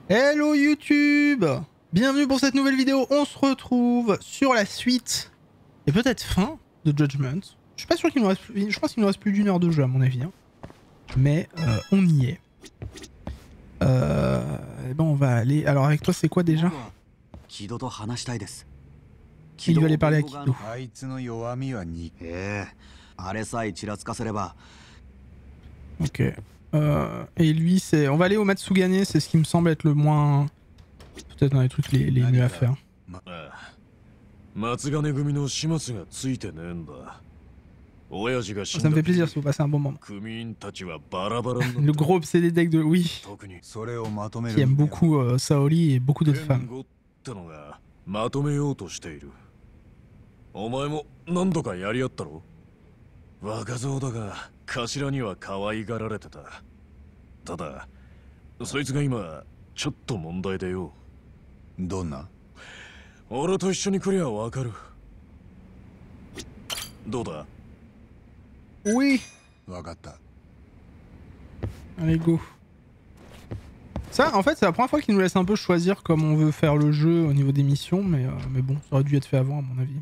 Hello YouTube! Bienvenue pour cette nouvelle vidéo. On se retrouve sur la suite et peut-être fin de Judgment. Je suis pas sûr qu'il nous reste plus... Je pense qu'il nous reste plus d'une heure de jeu à mon avis. Hein. Mais on y est. Et ben on va aller... Alors avec toi c'est quoi déjà? Il va aller parler à Kido. Ok. Et lui c'est... On va aller au Matsugane, c'est ce qui me semble être le moins... Peut-être dans les trucs les mieux à faire. Ça me fait plaisir si vous passez un bon moment. Le gros obsédé deck de oui, qui aime beaucoup Saori et beaucoup d'autres femmes. Oui. Allez go. Ça en fait c'est la première fois qu'il nous laisse un peu choisir comme on veut faire le jeu au niveau des missions, mais bon ça aurait dû être fait avant à mon avis.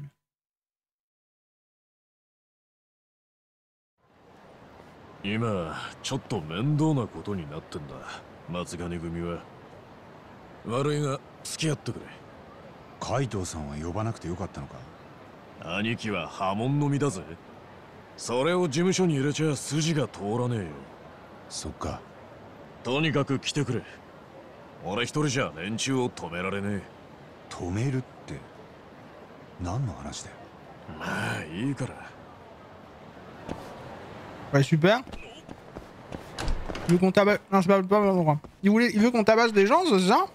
Ouais super. Il veut qu'on tabasse... Non je parle pas à l'endroit. Il veut qu'on tabasse des gens, c'est ça?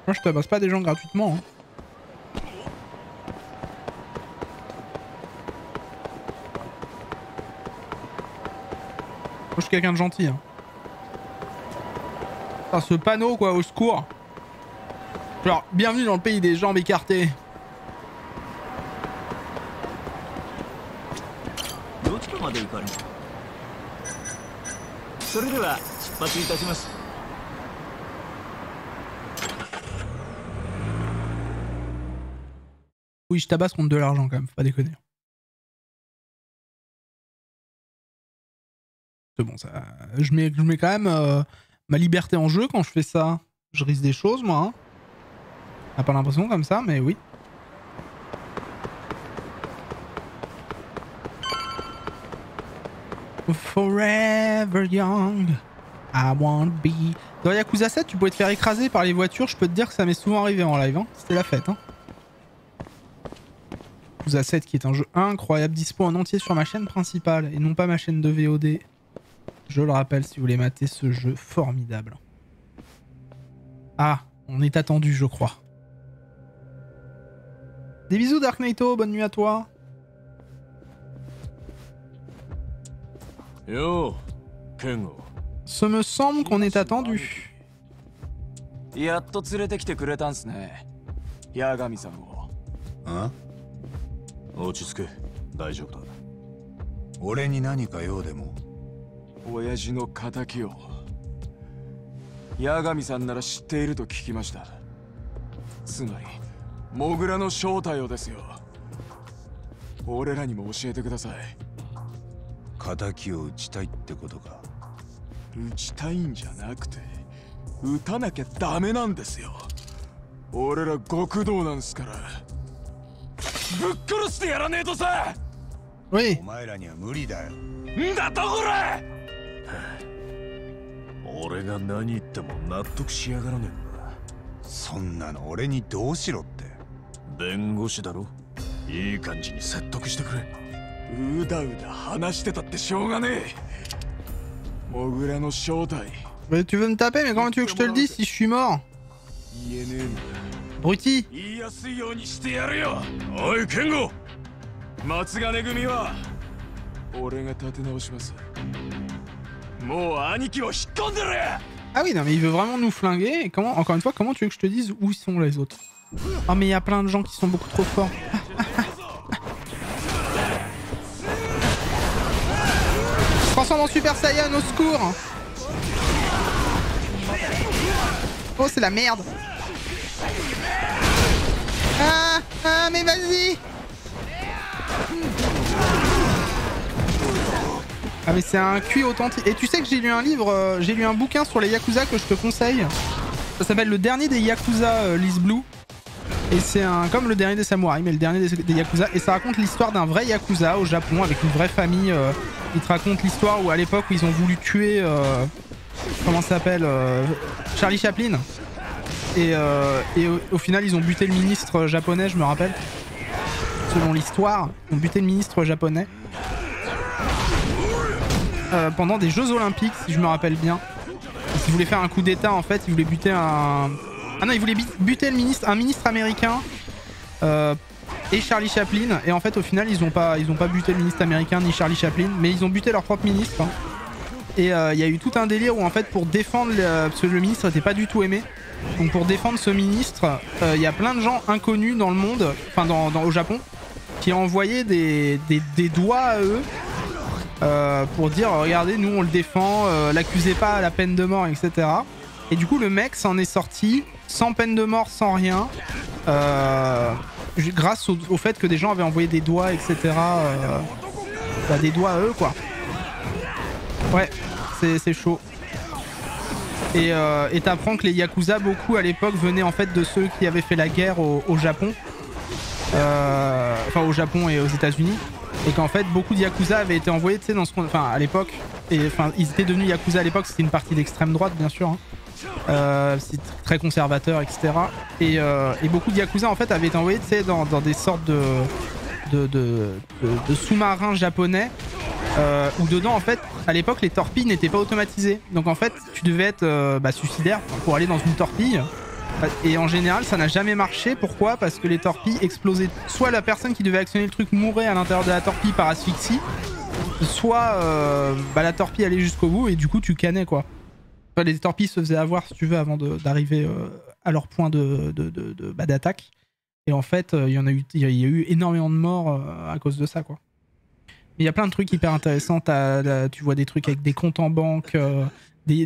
Moi je tabasse pas des gens gratuitement. Hein. Moi je suis quelqu'un de gentil. Hein. Enfin, ce panneau quoi, au secours. Genre, bienvenue dans le pays des jambes écartées. Oui, je tabasse contre de l'argent quand même, faut pas déconner. C'est bon, ça. Je mets quand même ma liberté en jeu quand je fais ça. Je risque des choses, moi. Hein. On n'a pas l'impression comme ça, mais oui. Forever young, I won't be. Dans Yakuza 7, tu pouvais te faire écraser par les voitures. Je peux te dire que ça m'est souvent arrivé en live. Hein. C'était la fête. Hein. Yakuza 7 qui est un jeu incroyable, dispo en entier sur ma chaîne principale et non pas ma chaîne de VOD. Je le rappelle si vous voulez mater ce jeu formidable. Ah, on est attendu je crois. Des bisous Dark Knighto, bonne nuit à toi. Yo, Kengo. Ce me semble qu'on est attendu. Hein? Oui. Mais tu veux me taper, mais comment tu veux que je te le dise si je suis mort? Bruti. Oi, Kengo. Ah oui, non mais il veut vraiment nous flinguer. Et comment, encore une fois, comment tu veux que je te dise où sont les autres? Oh mais il y a plein de gens qui sont beaucoup trop forts. transforme en Super Saiyan, au secours. Oh, c'est la merde. Ah, mais vas-y. Ah mais c'est un QI authentique. Et tu sais que j'ai lu un livre, j'ai lu un bouquin sur les Yakuza que je te conseille. Ça s'appelle Le Dernier des Yakuza, Liz Blue. Et c'est comme le dernier des samouraïs, mais le dernier des Yakuza. Et ça raconte l'histoire d'un vrai Yakuza au Japon avec une vraie famille. Il te raconte l'histoire où à l'époque où ils ont voulu tuer... comment ça s'appelle Charlie Chaplin. Et au final ils ont buté le ministre japonais, je me rappelle. Selon l'histoire, ils ont buté le ministre japonais. Pendant des Jeux Olympiques, si je me rappelle bien. Ils voulaient faire un coup d'état en fait, ils voulaient buter un... Ah non, ils voulaient buter un ministre américain et Charlie Chaplin. Et en fait, au final, ils ont pas buté le ministre américain ni Charlie Chaplin, mais ils ont buté leur propre ministre. Hein. Et il y a eu tout un délire où en fait, pour défendre... parce que le ministre n'était pas du tout aimé. Donc pour défendre ce ministre, il y a plein de gens inconnus dans le monde, enfin au Japon, qui ont envoyé des doigts à eux. Pour dire regardez nous on le défend, l'accusez pas à la peine de mort, etc. Et du coup le mec s'en est sorti sans peine de mort, sans rien, grâce au fait que des gens avaient envoyé des doigts, etc. Des doigts à eux quoi. Ouais, c'est chaud. Et t'apprends que les Yakuza beaucoup à l'époque venaient en fait de ceux qui avaient fait la guerre au Japon. Enfin au Japon et aux États-Unis. Et qu'en fait beaucoup de Yakuza avaient été envoyés, tu sais, dans ce qu'on... Enfin à l'époque, et enfin ils étaient devenus Yakuza à l'époque, c'était une partie d'extrême droite bien sûr, hein. C'est très conservateur, etc. Et beaucoup de Yakuza en fait avaient été envoyés, tu sais, dans des sortes de sous-marins japonais, où dedans en fait, à l'époque les torpilles n'étaient pas automatisées. Donc en fait tu devais être suicidaire pour aller dans une torpille. Et en général ça n'a jamais marché. Pourquoi? Parce que les torpilles explosaient. Soit la personne qui devait actionner le truc mourait à l'intérieur de la torpille par asphyxie, soit la torpille allait jusqu'au bout et du coup tu cannais quoi. Enfin, les torpilles se faisaient avoir si tu veux avant d'arriver à leur point d'attaque. Et en fait il y a eu énormément de morts à cause de ça quoi. Il y a plein de trucs hyper intéressants. Tu vois des trucs avec des comptes en banque,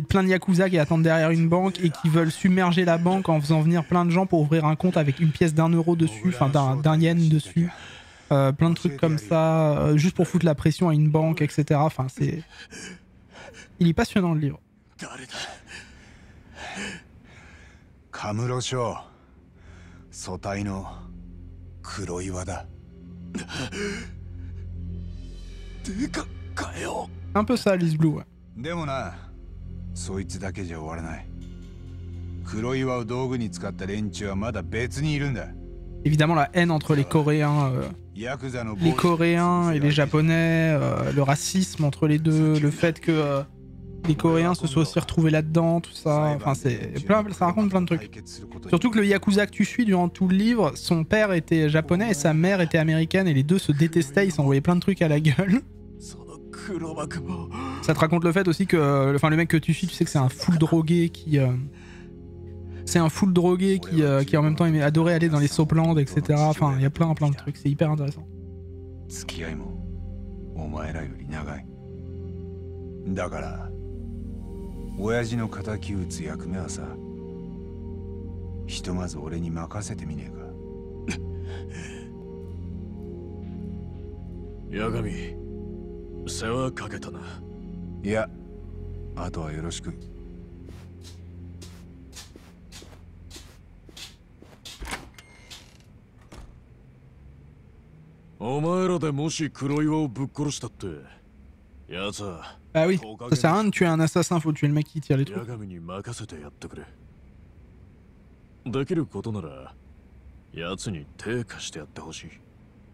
plein de Yakuza qui attendent derrière une banque et qui veulent submerger la banque en faisant venir plein de gens pour ouvrir un compte avec une pièce d'1 € dessus, enfin d'un yen dessus. Plein de trucs comme ça, juste pour foutre la pression à une banque, etc. Enfin, c'est... Il est passionnant le livre. Kamurocho, Sotai no Kuroiwa da. Un peu ça, Liz Blue, ouais. でもな、そいつだけじゃ終わらない。黒岩を道具に使った連中はまだ別にいるんだ。Évidemment la haine entre les Coréens et les Japonais, le racisme entre les deux, le fait que les Coréens se soient aussi retrouvés là-dedans, tout ça. Enfin, ça raconte plein de trucs. Surtout que le Yakuza que tu suis durant tout le livre, son père était japonais et sa mère était américaine et les deux se détestaient, ils s'envoyaient plein de trucs à la gueule. Ça te raconte le fait aussi que, enfin, le mec que tu suis, tu sais que c'est un full drogué qui en même temps adorait aller dans les Soplandes, etc. Enfin, il y a plein de trucs, c'est hyper intéressant. だから親父の敵討つ役目はさ、ひとまず俺に任せてみねえか。八神、世話かけたな。いや、あとはよろしく。お前らでもし黒岩をぶっ殺したって、やつは。Ah oui, ça sert à rien de tuer un assassin, faut tuer le mec qui tire les trucs.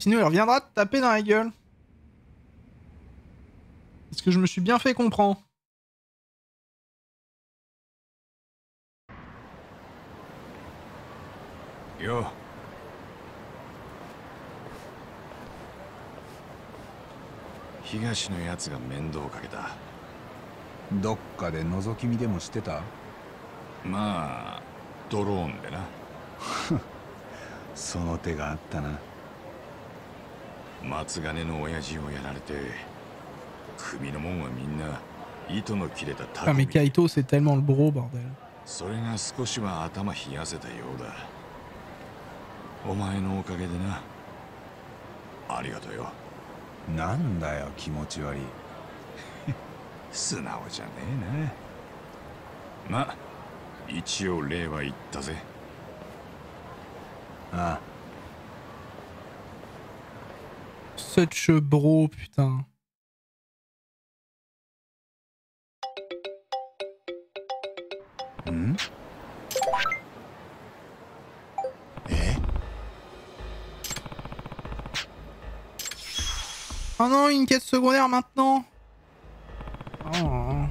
Sinon il reviendra te taper dans la gueule. Est-ce que je me suis bien fait comprendre? Yo. Higashiのやつが面倒をかけた。どっかで覗き見でもしてた？まあ、ドローンでな。その手があったな。松金の親父をやられて、組の門はみんな糸の切れたタコ Ah mais みたい。 Kaito c'est tellement le bro bordel. それが少しは頭冷やせたようだ。お前のおかげでな。ありがとうよ。なんだよ気持ち悪い。素直じゃねえな。ま、一応礼は言ったぜ。ああ。 Such a bro, putain. Oh non, une quête secondaire maintenant. Oh.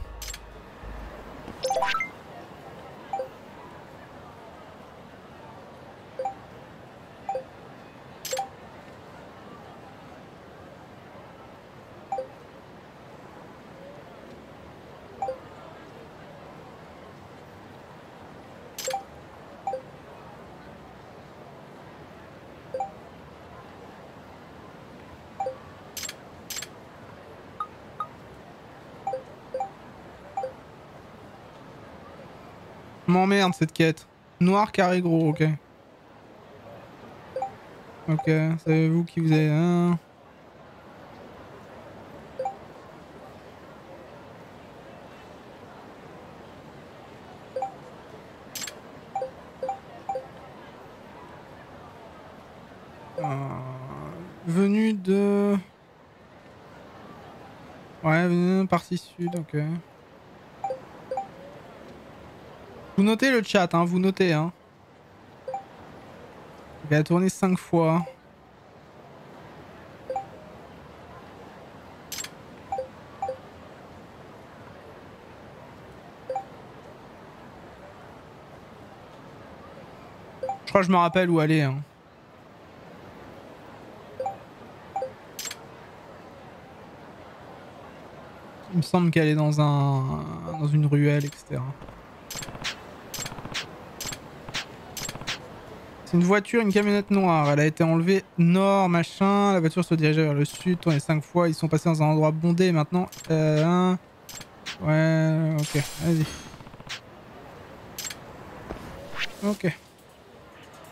M'emmerde cette quête. Noir carré gros, ok. Ok, c'est vous qui vous avez... Hein. Venu de... Ouais, venu de partie sud, ok. Vous notez le chat, hein, vous notez, hein. Il a tourné 5 fois. Je crois que je me rappelle où aller, hein. Il me semble qu'elle est dans dans une ruelle, etc. C'est une voiture, une camionnette noire. Elle a été enlevée nord, machin. La voiture se dirigeait vers le sud, tournée 5 fois. Ils sont passés dans un endroit bondé maintenant. Ouais, ok, vas-y. Ok. Et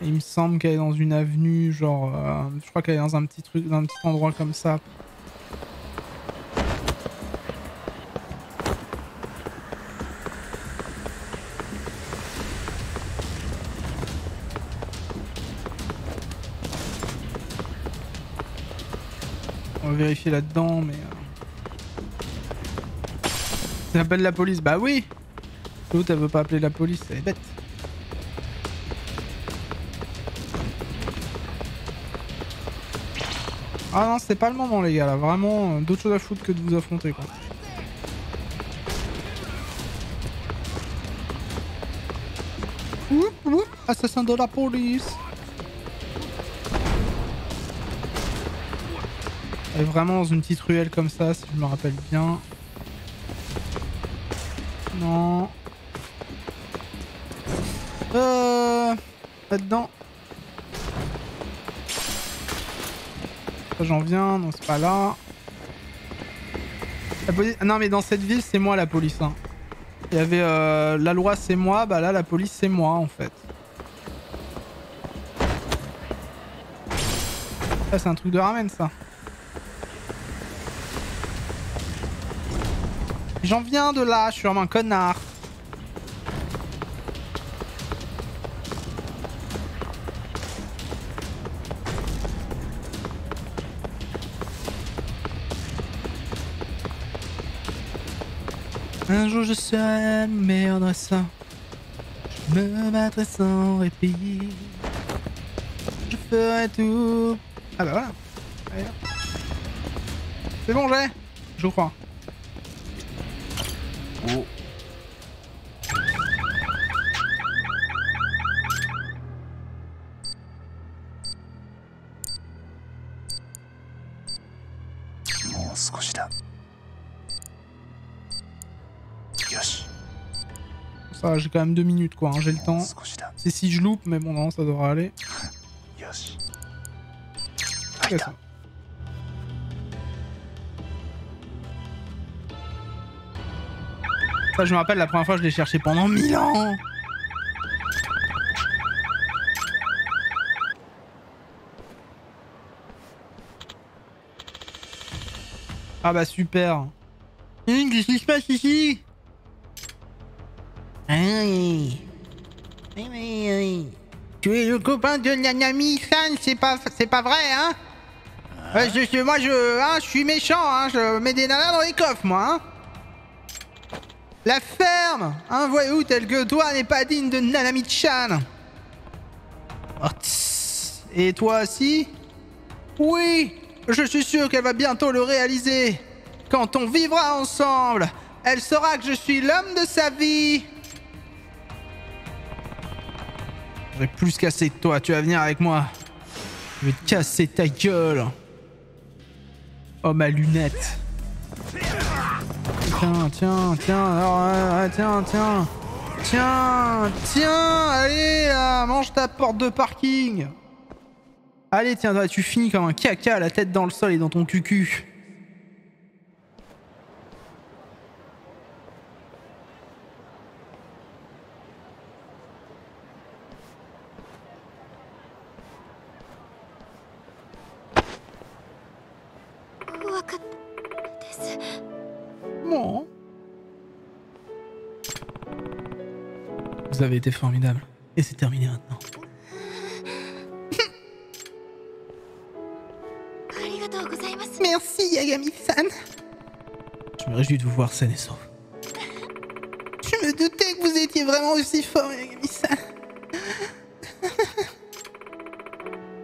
il me semble qu'elle est dans une avenue, genre... je crois qu'elle est dans un petit truc, dans un petit endroit comme ça. On va vérifier là-dedans, mais... Ça appelle la police. Bah oui. L'autre, elle veut pas appeler la police, elle est bête. Ah non, c'est pas le moment, les gars, là. Vraiment, d'autres choses à foutre que de vous affronter, quoi. Oup, oup, assassin de la police. Elle est vraiment dans une petite ruelle comme ça, si je me rappelle bien. Non. Là-dedans. Ça j'en viens, non c'est pas là. La police... Non mais dans cette ville c'est moi la police. Hein. Il y avait la loi c'est moi, bah là la police c'est moi en fait. Ça c'est un truc de ramen ça. J'en viens de là, je suis vraiment un connard. Un jour je serai meilleur dans ça. Je me battrai sans répit. Je ferai tout. Ah bah voilà. Allez. C'est bon j'ai. Je crois. Oh. Ça, j'ai quand même 2 minutes quoi, hein, j'ai le temps. C'est si je loupe, mais bon, non, ça devrait aller. Okay, ça. Ça, je me rappelle, la première fois, je l'ai cherché pendant 1000 ans. Ah bah super. Qu'est-ce qui se passe ici? Tu es le copain de Nanami-san, c'est pas vrai, hein? Moi, je suis méchant, hein? Je mets des nanas dans les coffres, moi, hein? La ferme, un voyou tel que toi n'est pas digne de Nanami-chan. Oh, et toi aussi? Oui, je suis sûr qu'elle va bientôt le réaliser. Quand on vivra ensemble, elle saura que je suis l'homme de sa vie. J'aurais plus cassé que toi, tu vas venir avec moi. Je vais te casser ta gueule. Oh ma lunette. Tiens, allez là, mange ta porte de parking. Allez, tiens, tu finis comme un caca, la tête dans le sol et dans ton cucu. Bon. Vous avez été formidable. Et c'est terminé maintenant. Merci Yagami-san. Je me réjouis de vous voir saine et sauve. Je me doutais que vous étiez vraiment aussi fort, Yagami-san.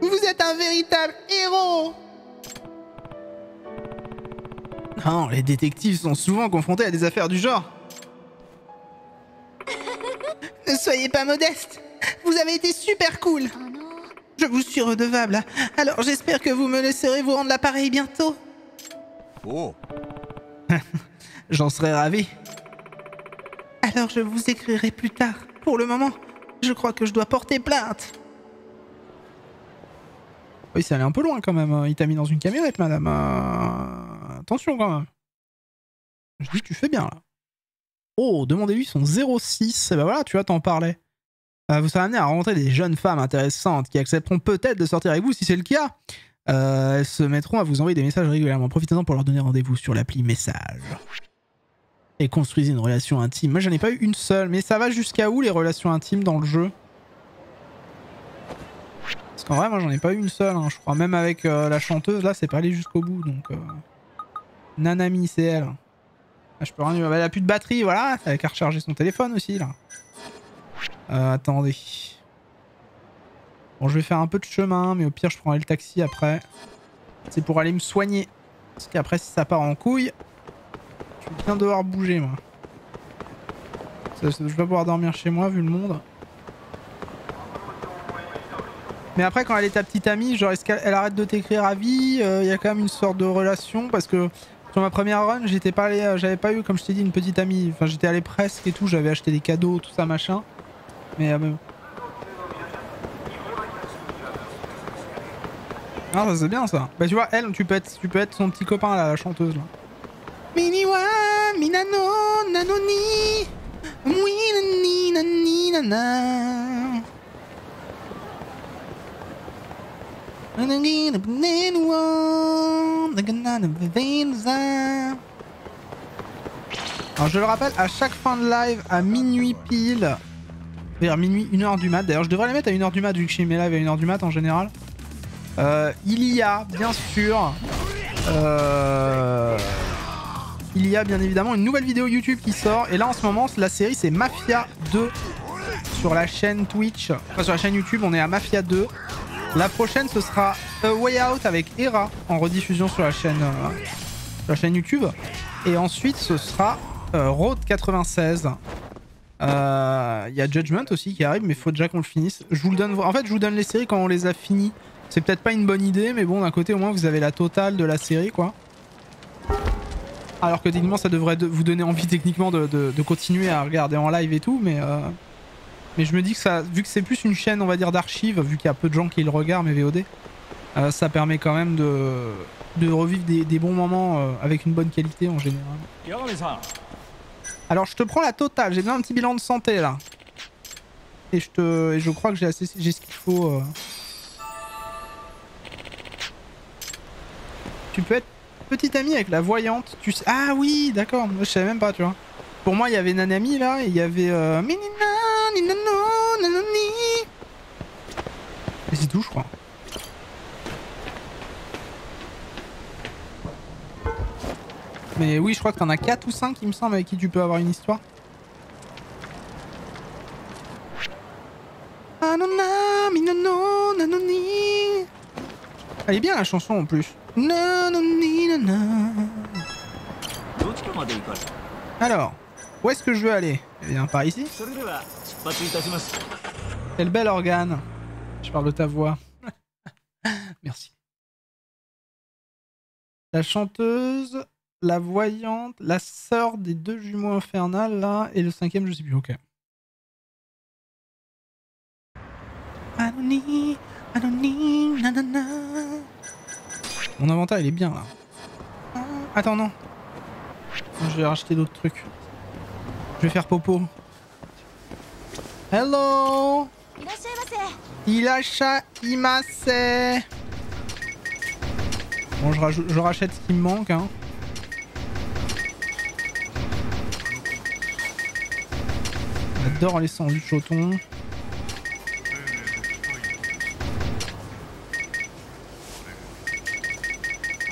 Vous êtes un véritable héros. Non, les détectives sont souvent confrontés à des affaires du genre. Ne soyez pas modeste. Vous avez été super cool. Je vous suis redevable. Alors j'espère que vous me laisserez vous rendre l'appareil bientôt. Oh. J'en serais ravi. Alors je vous écrirai plus tard. Pour le moment, je crois que je dois porter plainte. Oui, ça allait un peu loin quand même. Il t'a mis dans une camionnette, madame. Attention quand même. Je dis que tu fais bien là. Oh, demandez-lui son 06. Et ben voilà, tu vois, t'en parlais. Vous serez amené à rencontrer des jeunes femmes intéressantes qui accepteront peut-être de sortir avec vous si c'est le cas. Elles se mettront à vous envoyer des messages régulièrement. Profitez-en pour leur donner rendez-vous sur l'appli Message. Et construisez une relation intime. Moi, j'en ai pas eu une seule. Mais ça va jusqu'à où les relations intimes dans le jeu? Parce qu'en vrai, moi, j'en ai pas eu une seule. Hein. Je crois même avec la chanteuse, là, c'est pas allé jusqu'au bout. Donc, Nanami, c'est elle. Là, je peux rien. Elle a plus de batterie, voilà. Elle a qu'à recharger son téléphone aussi, là. Attendez. Bon, je vais faire un peu de chemin, mais au pire, je prendrai le taxi après. C'est pour aller me soigner. Parce qu'après, si ça part en couille, je vais bien devoir bouger, moi. Je vais pas pouvoir dormir chez moi, vu le monde. Mais après, quand elle est ta petite amie, genre, est-ce qu'elle arrête de t'écrire à vie? Il y a quand même une sorte de relation, parce que sur ma première run, j'étais pas allé, j'avais pas eu, comme je t'ai dit, une petite amie. Enfin, j'étais allé presque et tout, j'avais acheté des cadeaux, tout ça, machin. Mais ah, ça c'est bien ça. Bah tu vois, elle, tu peux être son petit copain là, la chanteuse là. Miniwa, minano, nanoni, oui nani nana. Alors je le rappelle, à chaque fin de live, à minuit pile, vers minuit, 1h du mat, d'ailleurs je devrais les mettre à 1h du mat vu que je fais mes lives à 1h du mat en général. Il y a bien sûr il y a bien évidemment une nouvelle vidéo YouTube qui sort, et là en ce moment la série c'est Mafia 2 sur la chaîne Twitch, enfin sur la chaîne YouTube on est à Mafia 2. La prochaine ce sera A Way Out avec Hera en rediffusion sur la chaîne YouTube, et ensuite ce sera Road 96. Il y a Judgment aussi qui arrive, mais il faut déjà qu'on le finisse. Je vous le donne, en fait je vous donne les séries quand on les a finies. C'est peut-être pas une bonne idée, mais bon, d'un côté au moins vous avez la totale de la série quoi. Alors que techniquement ça devrait vous donner envie techniquement de continuer à regarder en live et tout, mais je me dis que ça, vu que c'est plus une chaîne on va dire d'archives, vu qu'il y a peu de gens qui le regardent mes VOD, ça permet quand même de revivre des bons moments avec une bonne qualité en général. Alors je te prends la totale, j'ai besoin d'un petit bilan de santé là. Et je crois que j'ai ce qu'il faut. Tu peux être petite amie avec la voyante. Tu sais... Ah oui, d'accord, je savais même pas, tu vois. Pour moi, il y avait Nanami là, et il y avait... Et c'est tout, je crois. Mais oui, je crois que t'en as 4 ou 5, il me semble, avec qui tu peux avoir une histoire. Elle est bien la chanson en plus. Alors, où est-ce que je veux aller? Eh bien, par ici. Quel bel organe. Je parle de ta voix. Merci. La chanteuse, la voyante, la sœur des 2 jumeaux infernales là, et le 5e, je sais plus. Ok. Mon inventaire il est bien là. Attends, non. Je vais racheter d'autres trucs. Je vais faire popo. Hello. Irasha imase. Bon, je rachète ce qui me manque, hein. J'adore les sandwichs au thon.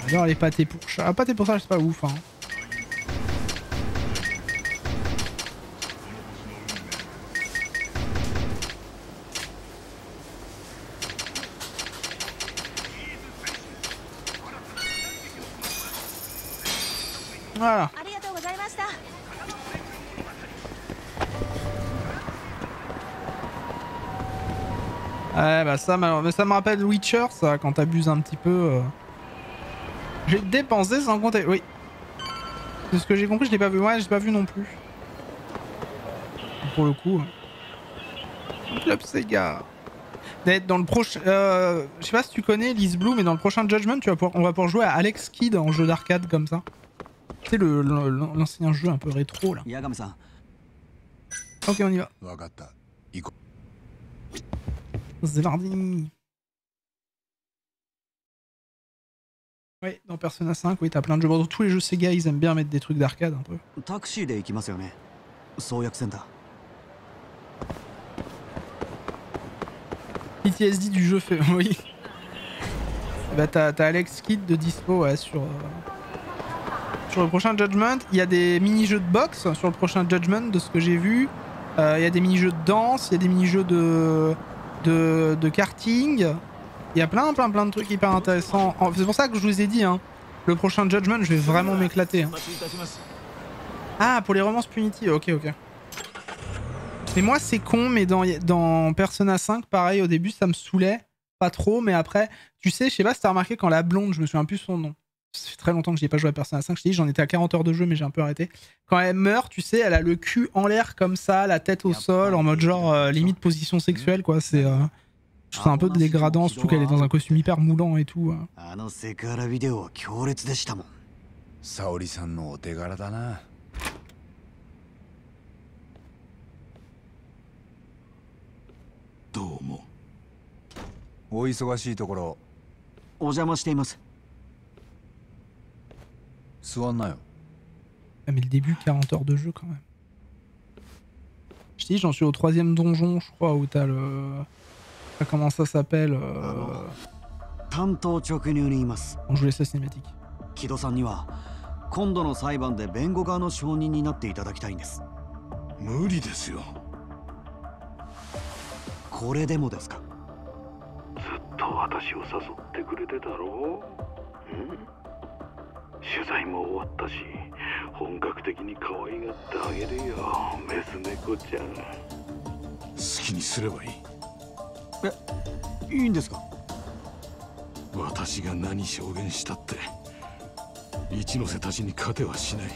J'adore les pâtés pour chat. Ah, pâtés pour ça, c'est pas ouf, hein. Voilà. Ouais, bah ça me rappelle Witcher, ça, quand t'abuses un petit peu. J'ai dépensé sans compter, oui. De ce que j'ai compris, je l'ai pas vu. Ouais, j'ai pas vu non plus. Pour le coup. Club Sega. D'être dans le prochain. Je sais pas si tu connais Liz Blue, mais dans le prochain Judgment, on va pouvoir jouer à Alex Kidd en jeu d'arcade comme ça. Tu sais, l'ancien jeu un peu rétro là. Ok, on y va. C'est mardi. Ouais, dans Persona 5, oui, t'as plein de jeux. Bon, tous les jeux Sega, ils aiment bien mettre des trucs d'arcade un peu. PTSD du jeu fait. Oui. Bah, t'as Alex Kidd de dispo ouais, sur le prochain Judgment. Il y a des mini-jeux de boxe sur le prochain Judgment, de ce que j'ai vu. Il y a des mini-jeux de danse, il y a des mini-jeux de karting. Il y a plein de trucs hyper intéressants. C'est pour ça que je vous ai dit, hein, le prochain Judgment, je vais vraiment m'éclater. Hein. Ah, pour les romances punitives, ok. Mais moi, c'est con, mais dans Persona 5, pareil, au début, ça me saoulait. Pas trop, mais après, tu sais, je sais pas si t'as remarqué, quand la blonde, je me souviens plus son nom. Ça fait très longtemps que j'y ai pas joué à Persona 5, je t'ai dit, j'en étais à 40 heures de jeu, mais j'ai un peu arrêté. Quand elle meurt, tu sais, elle a le cul en l'air comme ça, la tête au sol, en mode genre limite position sexuelle, quoi. C'est... Je trouve ça un peu dégradant, surtout qu'elle est dans un costume hyper moulant et tout. Saori-san no otegara da na. どうも。お忙しいところお邪魔しています。座んなよ。Ah, mais le début, 40 heures de jeu quand même. Je te dis, j'en suis au 3e donjon, je crois, où t'as le... Comment ça s'appelle担当直入にいます。On joue les cinématiques. 木戸さんには今度の裁判で弁護側の証人になっていただきたいんです。無理ですよ。これでもですか。ずっと私を誘ってくれてたろう。取材も終わったし、本格的に可愛がってあげるよ、メス猫ちゃん。好きにすればいい。いいんですか。私が何証言したって一ノ瀬たちに勝てはしない。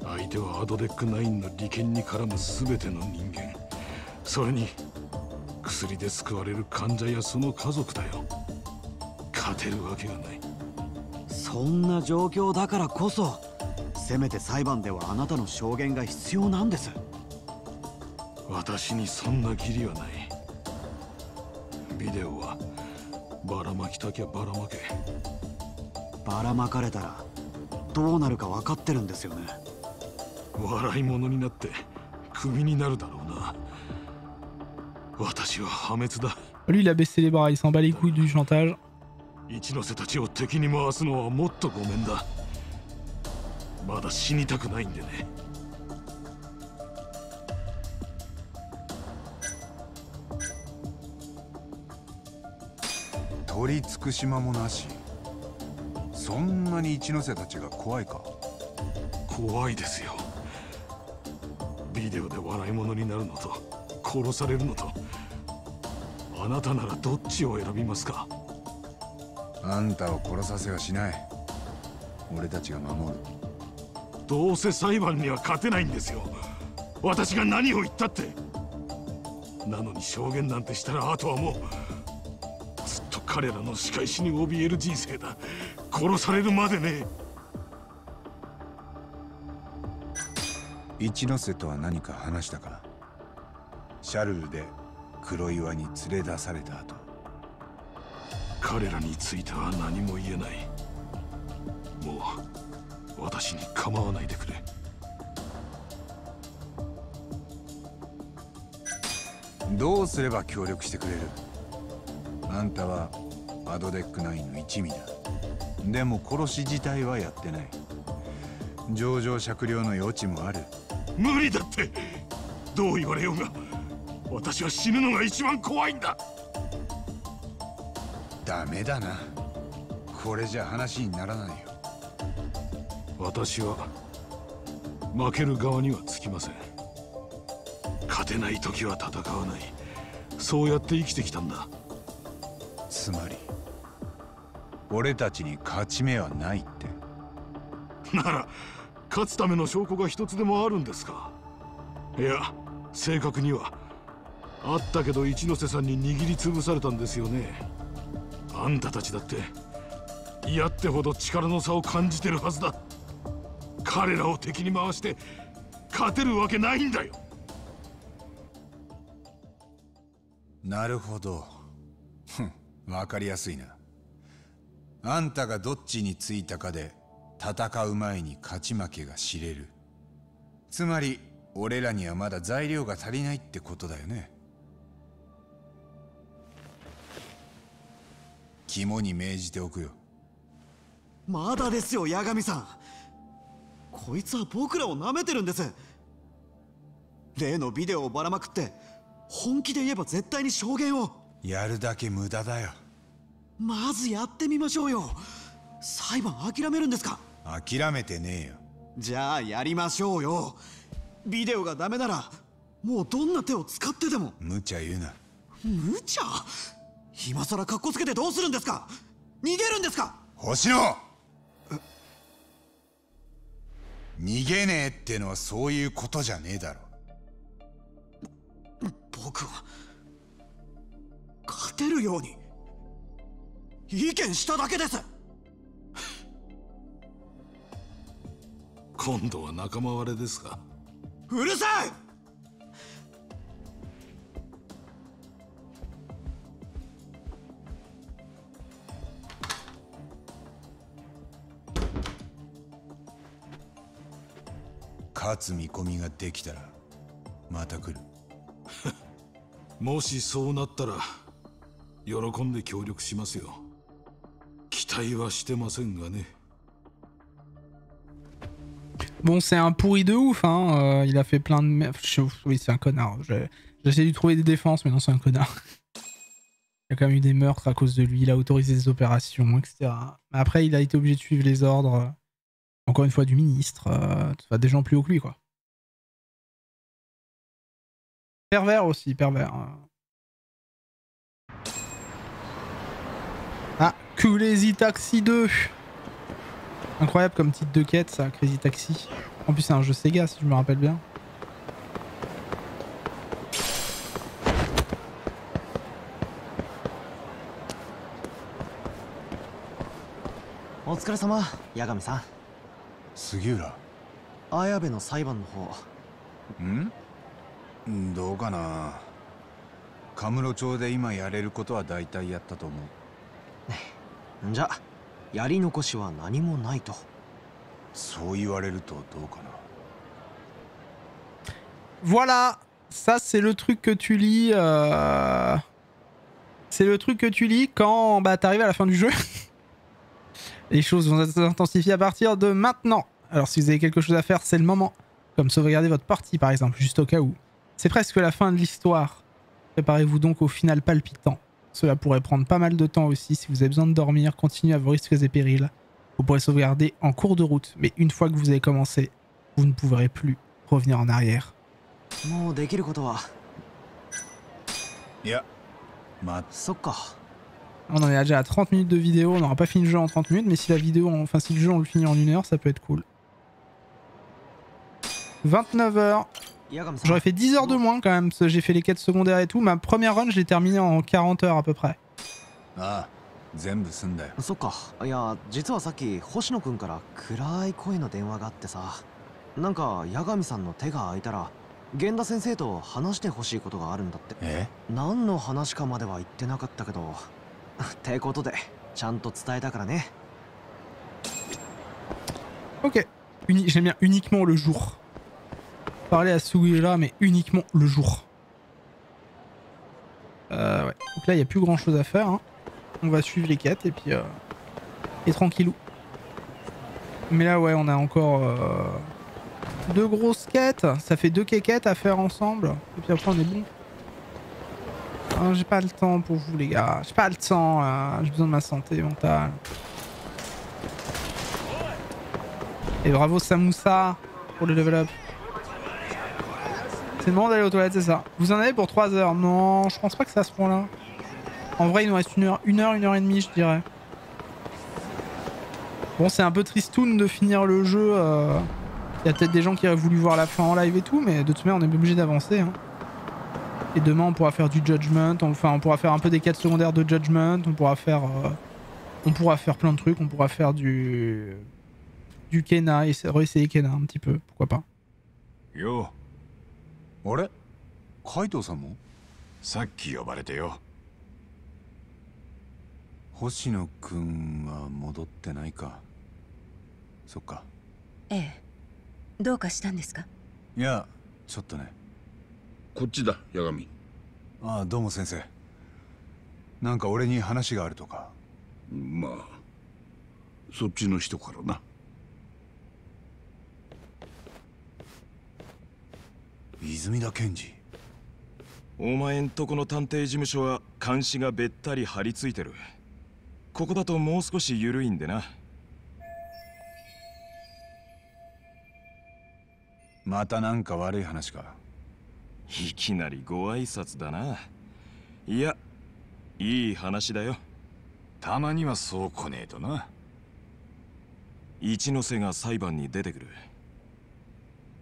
相手はアドデック9の利権に絡む全ての人間、それに薬で救われる患者やその家族だよ。勝てるわけがない。そんな状況だからこそせめて裁判ではあなたの証言が必要なんです。私にそんな義理はない。ビデオはばらまきたきゃばらまけ。ばらまかれたらどうなるか分かってるんですよね。笑い物になってクビになるだろうな。私は破滅だ。Lui, il a baissé les bras, il s'en bat les couilles du chantage. 一ノ瀬たちを敵に回すのはもっとごめんだ。まだ死にたくないんでね。取り尽くし間もなし。そんなに一ノ瀬たちが怖いか？怖いですよ。ビデオで笑い物になるのと殺されるのと、あなたならどっちを選びますか？あんたを殺させはしない。俺たちが守る。どうせ裁判には勝てないんですよ。私が何を言ったって。なのに証言なんてしたらあとはもうずっと彼らの仕返しに怯える人生だ。殺されるまでね。一ノ瀬とは何か話したか？シャルルで黒岩に連れ出された後。彼らについては何も言えない。もう私に構わないでくれ。どうすれば協力してくれる？あんたはアドデックナインの一味だ。でも殺し自体はやってない。情状酌量の余地もある。無理だって。どう言われようが私は死ぬのが一番怖いんだ。ダメだな。これじゃ話にならないよ。私は負ける側にはつきません。勝てない時は戦わない。そうやって生きてきたんだ。つまり俺たちに勝ち目はないって？なら勝つための証拠が一つでもあるんですか？いや、正確にはあったけど一ノ瀬さんに握りつぶされたんですよね。あんたたちだって嫌ってほど力の差を感じてるはずだ。彼らを敵に回して勝てるわけないんだよ。なるほど。わかりやすいな。あんたがどっちについたかで戦う前に勝ち負けが知れる。つまり俺らにはまだ材料が足りないってことだよね。肝に銘じておくよ。まだですよ、八神さん。こいつは僕らを舐めてるんです。例のビデオをばらまくって本気で言えば絶対に証言を。やるだけ無駄だよ。まずやってみましょうよ。裁判諦めるんですか？諦めてねえよ。じゃあやりましょうよ。ビデオがダメならもうどんな手を使ってでも。無茶言うな。無茶？今さらカッコつけてどうするんですか？逃げるんですか？星野！逃げねえってのはそういうことじゃねえだろ。僕は勝てるように意見しただけです。今度は仲間割れですか？うるさい！勝つ見込みができたらまた来る。もしそうなったら喜んで協力しますよ。期待はしてませんがね。Bon, c'est un pourri de ouf, hein. Il a fait plein de merde. Oui, c'est un connard. J'essaie de lui trouver des défenses, mais non, c'est un connard. Il y a quand même eu des meurtres à cause de lui. Il a autorisé des opérations, etc. Mais après, il a été obligé de suivre les ordres, encore une fois, du ministre. Enfin, des gens plus hauts que lui, quoi. Pervers aussi, pervers. Ah, Crazy Taxi 2. Incroyable comme titre de quête, ça, Crazy Taxi. En plus, c'est un jeu Sega, si je me rappelle bien. Sugiura. 綾部の裁判の方。どうかな。カムロ町で今やれることは大体やったと思う。じゃやり残しは何もないと。そう言われるとどうかな。Voilà, ça c'est le truc que tu lis. C'est le truc que tu lis quand bah, t'arrives à la fin du jeu. Les choses vont s'intensifier à partir de maintenant. Alors si vous avez quelque chose à faire, c'est le moment. Comme sauvegarder votre partie par exemple, juste au cas où. C'est presque la fin de l'histoire. Préparez-vous donc au final palpitant. Cela pourrait prendre pas mal de temps aussi. Si vous avez besoin de dormir, continuez à vos risques et périls. Vous pourrez sauvegarder en cours de route. Mais une fois que vous avez commencé, vous ne pourrez plus revenir en arrière. もうできることは。いや、そっか。On en est déjà à 30 minutes de vidéo, on n'aura pas fini le jeu en 30 minutes, mais si la vidéo, enfin si le jeu on le finit en 1 heure, ça peut être cool. 29 heures. J'aurais fait 10 heures de moins quand même, parce que j'ai fait les quêtes secondaires et tout. Ma première run, je l'ai terminée en 40 heures à peu près. Ah, 全部済んだよ。そっか。いや、実はさっき星野くんから暗い声の電話があってさ。なんか八神さんの手が空いたら源田先生と話してほしいことがあるんだって。何の話かまでは言ってなかったけど。ってことでちゃんと伝えたからね。Ok. J'aime bien uniquement le jour. Parler à Sugira, mais uniquement le jour. Ouais. Donc là, il n'y a plus grand chose à faire. Hein. On va suivre les quêtes et puis. Et tranquillou. Mais là, ouais, on a encore. 2 grosses quêtes. Ça fait 2 quéquettes à faire ensemble. Et puis après, on est bon. Ah, j'ai pas le temps pour vous, les gars. J'ai pas le temps. J'ai besoin de ma santé mentale. Et bravo Samoussa pour le level up. C'est le moment d'aller aux toilettes, c'est ça. Vous en avez pour 3 heures? Non, je pense pas que c'est à ce point-là. En vrai, il nous reste 1 heure, 1 heure et demie, je dirais. Bon, c'est un peu tristoun de finir le jeu. Il y a peut-être des gens qui auraient voulu voir la fin en live et tout, mais de toute manière, on est obligé d'avancer. Hein. Et demain, on pourra faire du Judgment. Enfin, on pourra faire un peu des quêtes secondaires de Judgment. On pourra faire plein de trucs. On pourra faire du Kena et réessayer Kena un petit peu. Pourquoi pas. Yo. あれカイトさんもさっき呼ばれてよ。星野くんは戻ってないか。そっか。ええ。どうかしたんですか？いや、ちょっとね。こっちだ、八神。ああ、どうも先生。なんか俺に話があるとか。まあ、そっちの人からな。泉田検事。お前んとこの探偵事務所は監視がべったり張り付いてる。ここだともう少し緩いんでな。またなんか悪い話か。いきなりご挨拶だな。いや、いい話だよ。たまにはそう来ねえとな。一ノ瀬が裁判に出てくる。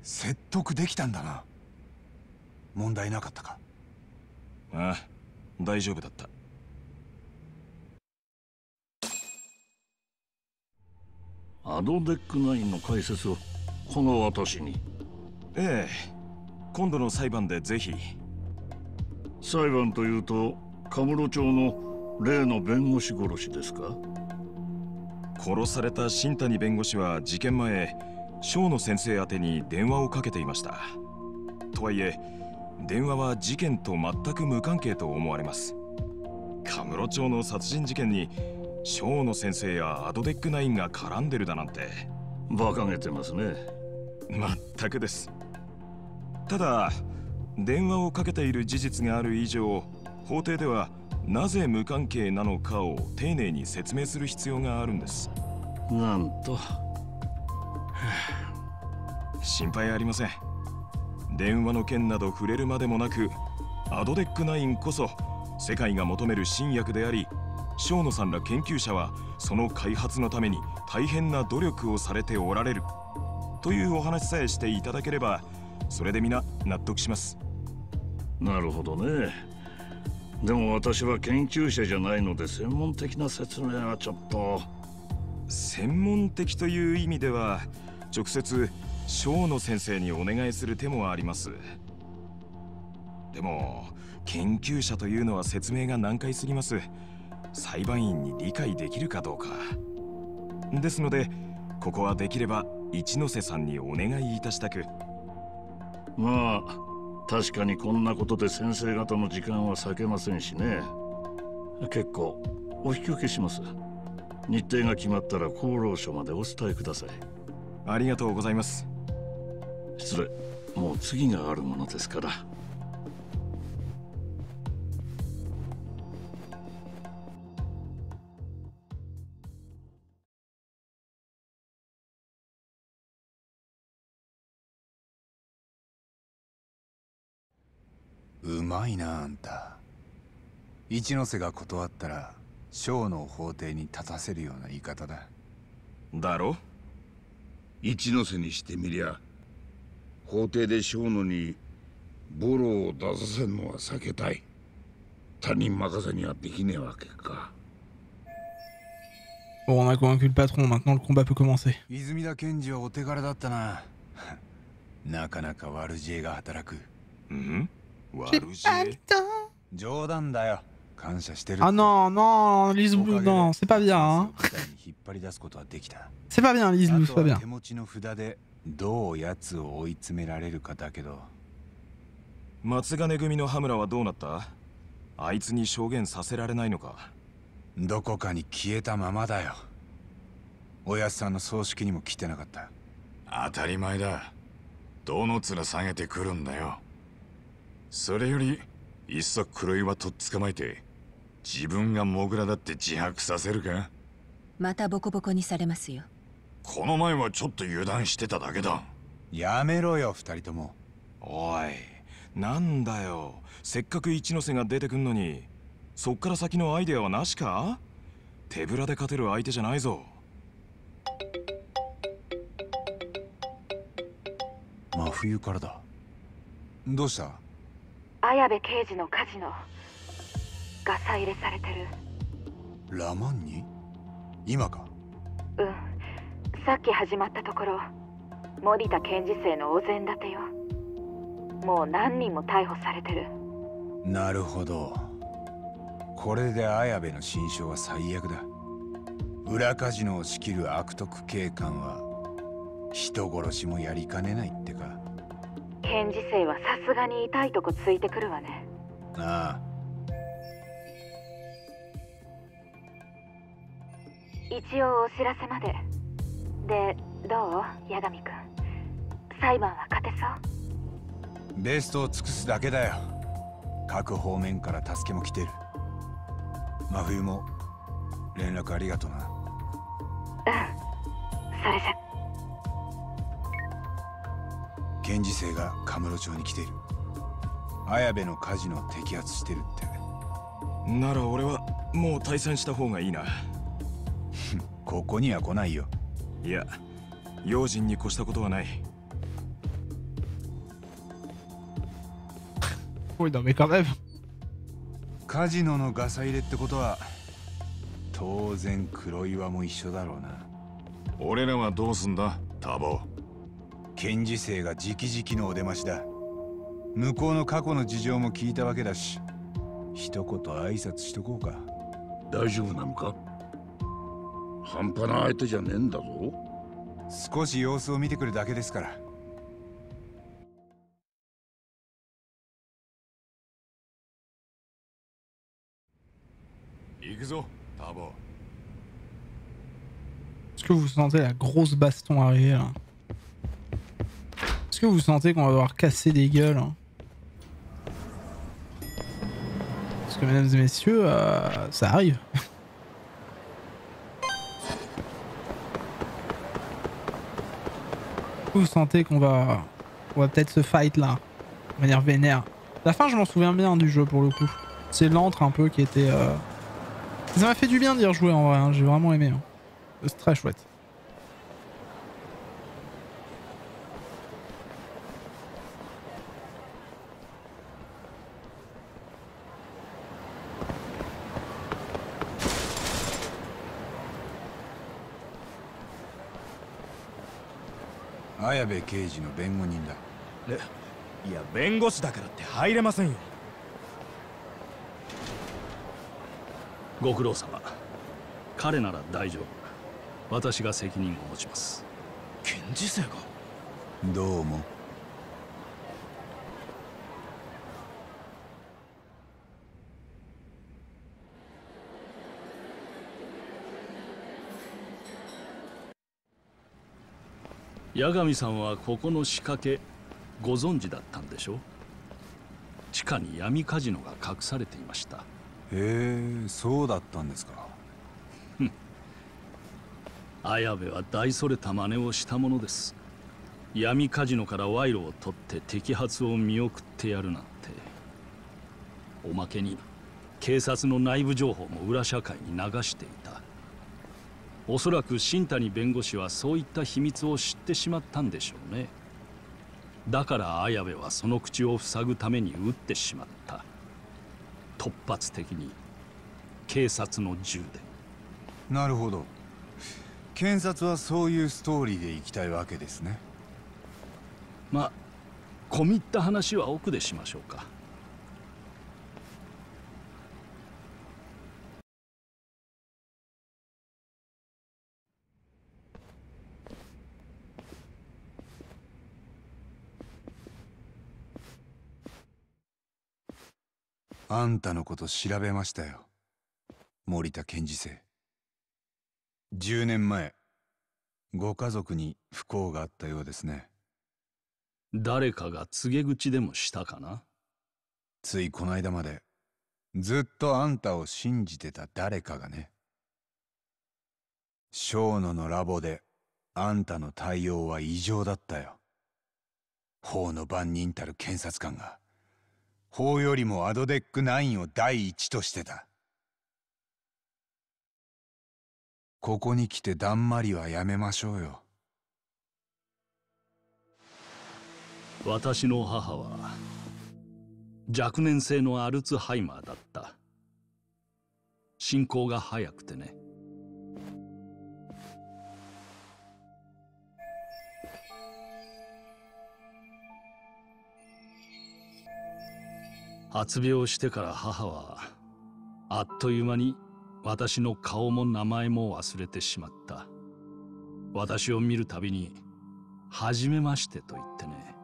説得できたんだな。問題なかったか。ああ、大丈夫だった。アドデック9の解説をこの私に。ええ、今度の裁判でぜひ。裁判というとカムロ町の例の弁護士殺しですか？殺された新谷弁護士は事件前、正野先生宛てに電話をかけていました。とはいえ電話は事件と全く無関係と思われます。カムロ町の殺人事件に正野先生やアドデック9が絡んでるだなんて。馬鹿げてますね。全くです。ただ電話をかけている事実がある以上、法廷ではなぜ無関係なのかを丁寧に説明する必要があるんです。なんと。心配ありません。電話の件など触れるまでもなく、アドデック9こそ世界が求める新薬であり、正野さんら研究者はその開発のために大変な努力をされておられるというお話さえしていただければ、それで皆納得します。なるほどね。でも私は研究者じゃないので専門的な説明はちょっと。専門的という意味では直接生野先生にお願いする手もあります。でも研究者というのは説明が難解すぎます。裁判員に理解できるかどうかですので、ここはできれば一ノ瀬さんにお願いいたしたく。まあ確かにこんなことで先生方の時間は割けませんしね。結構お引き受けします。日程が決まったら厚労省までお伝えください。ありがとうございます。失礼、もう次があるものですから。うまいなあんた。一ノ瀬が断ったら小の法廷に立たせるような言い方だ。だろ？一ノ瀬にしてみりゃ法廷で小野にボロを出させるのは避けたい。他人任せにはできねえわけか。Bon, on a convaincu le patron, maintenant le combat peut commencer. 泉田検事はお手柄だったな。なかなか悪知恵が働く。うん？ J'ai pas le temps. 冗談だよ。感謝してる。Ah non, non, Lise Blue, non, c'est pas bien, hein. 引っ張り出すことはできた。C'est pas bien, Lise Blue, c'est pas bien. 手持ちの札でどう奴を追い詰められるかだけど。松金組の羽村はどうなった？あいつに証言させられないのか？どこかに消えたままだよ。おやっさんの葬式にも来てなかった。当たり前だ。どの面下げてくるんだよ。それよりいっそ黒岩とっ捕まえて自分がモグラだって自白させるか。またボコボコにされますよ。この前はちょっと油断してただけだ。やめろよ二人とも。おい、なんだよ。せっかく一ノ瀬が出てくんのに、そっから先のアイデアはなしか？手ぶらで勝てる相手じゃないぞ。真冬からだ。どうした？綾部刑事の火事のガサ入れされてる。ラマンに？今か？うん、さっき始まったところ森田検事正のお膳立てよ。もう何人も逮捕されてる。なるほど。これで綾部の心証は最悪だ。裏カジノを仕切る悪徳警官は人殺しもやりかねないってか。検事正はさすがに痛いとこついてくるわね。ああ。一応お知らせまで。で、どう？八神君。裁判は勝てそう？ベストを尽くすだけだよ。各方面から助けも来てる。真冬も連絡ありがとな。うん、それじゃ。検事正がカムロ町に来ている。綾部の火事の摘発してるって。なら俺はもう退散した方がいいな。ここには来ないよ。いや、用心に越したことはない。Oui, non, mais quand même. カジノのガサ入れってことは当然黒岩も一緒だろうな。俺らはどうすんだ、タボ。検事正が直々のお出ましだ。向こうの過去の事情も聞いたわけだし、一言挨拶しとこうか。大丈夫なのか？半端な相手じゃねえんだぞ。少し様子を見てくるだけですから。行くぞ、タボ。Est-ce que vous sentez la grosse baston arriver là? Est-ce que vous sentez qu'on va devoir casser des gueules hein? Parce que mesdames et messieurs, ça arrive. Vous sentez qu'on va peut-être se fight là, de manière vénère. La fin, je m'en souviens bien du jeu pour le coup. C'est l'antre un peu qui était. Ça m'a fait du bien d'y rejouer en vrai, hein. J'ai vraiment aimé. Hein. C'est très chouette. 綾部刑事の弁護人だ。いや、弁護士だからって入れませんよ。ご苦労様。彼なら大丈夫。私が責任を持ちます。検事正が？どうも。八神さんはここの仕掛けご存知だったんでしょう。地下に闇カジノが隠されていました。へえ、そうだったんですか。綾部は大それた真似をしたものです。闇カジノから賄賂を取って摘発を見送ってやるなんて。おまけに警察の内部情報も裏社会に流していた。おそらく新谷弁護士はそういった秘密を知ってしまったんでしょうね。だから綾部はその口を塞ぐために撃ってしまった。突発的に警察の銃で。なるほど。検察はそういうストーリーでいきたいわけですね。まあ込み入った話は奥でしましょうか。あんたのこと調べましたよ、森田検事正。10年前ご家族に不幸があったようですね。誰かが告げ口でもしたかな。ついこの間までずっとあんたを信じてた誰かがね。小野のラボであんたの対応は異常だったよ。法の番人たる検察官が法よりもアドデック9を第一としてた。ここに来てだんまりはやめましょうよ。私の母は若年性のアルツハイマーだった。進行が早くてね。発病してから母はあっという間に私の顔も名前も忘れてしまった。私を見るたびに「はじめまして」と言ってね。